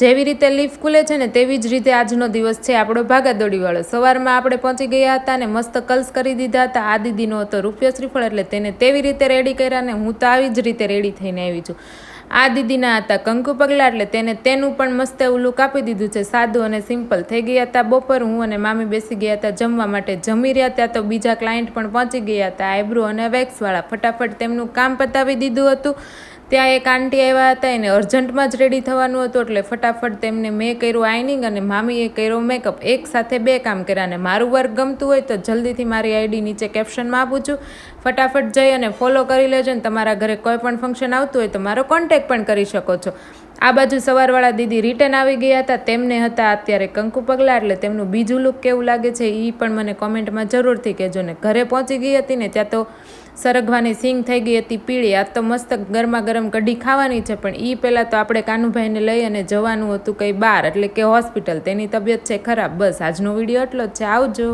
જેવી રીતે લીફ ખુલે છે ને તેવી જ રીતે આજનો દિવસ છે આપણો ભાગાદોડીવાળો। સવારમાં આપણે પહોંચી ગયા હતા અને મસ્ત કલ્સ કરી દીધા હતા। આ દીદીનો હતો રૂપિયો શ્રીફળ, એટલે તેને તેવી રીતે રેડી કર્યા ને હું તો આવી જ રીતે રેડી થઈને આવી છું। આ દીદીના હતા કંકુ પગલા, એટલે તેને તેનું પણ મસ્ત એવું લુક આપી દીધું છે, સાદું અને સિમ્પલ। થઈ ગયા હતા બપોર, હું અને મામી બેસી ગયા હતા જમવા માટે। જમી રહ્યા ત્યાં તો બીજા ક્લાયન્ટ પણ પહોંચી ગયા હતા, આઈબ્રો અને વેક્સવાળા। ફટાફટ તેમનું કામ પતાવી દીધું હતું। ત્યાં એક આંટી આવ્યા હતા, એને અર્જન્ટમાં જ રેડી થવાનું હતું, એટલે ફટાફટ તેમને મેં કર્યું આઈનિંગ અને મામીએ કર્યો મેકઅપ। એક સાથે બે કામ કર્યા। અને મારું વર્ક ગમતું હોય તો જલ્દીથી મારી આઈડી નીચે કેપ્શનમાં આપું છું, ફટાફટ જઈ અને ફોલો કરી લેજો। ને તમારા ઘરે કોઈ પણ ફંક્શન આવતું હોય તો મારો કોન્ટેક્ટ પણ કરી શકો છો। આ બાજુ સવારવાળા દીદી રિટર્ન આવી ગયા હતા, તેમને હતા અત્યારે કંકુ પગલા, એટલે તેમનું બીજું લુક કેવું લાગે છે એ પણ મને કોમેન્ટમાં જરૂરથી કહેજો। ને ઘરે પહોંચી ગઈ હતી ને ત્યાં તો સરગવાની સિંગ થઈ ગઈ હતી પીળી। આ તો મસ્ત ગરમા ગરમ કઢી ખાવાની છે, પણ એ પહેલાં તો આપણે કાનુભાઈને લઈ અને જવાનું હતું કંઈ બહાર, એટલે કે હોસ્પિટલ। તેની તબિયત છે ખરાબ। બસ આજનો વિડીયો એટલો જ છે, આવજો।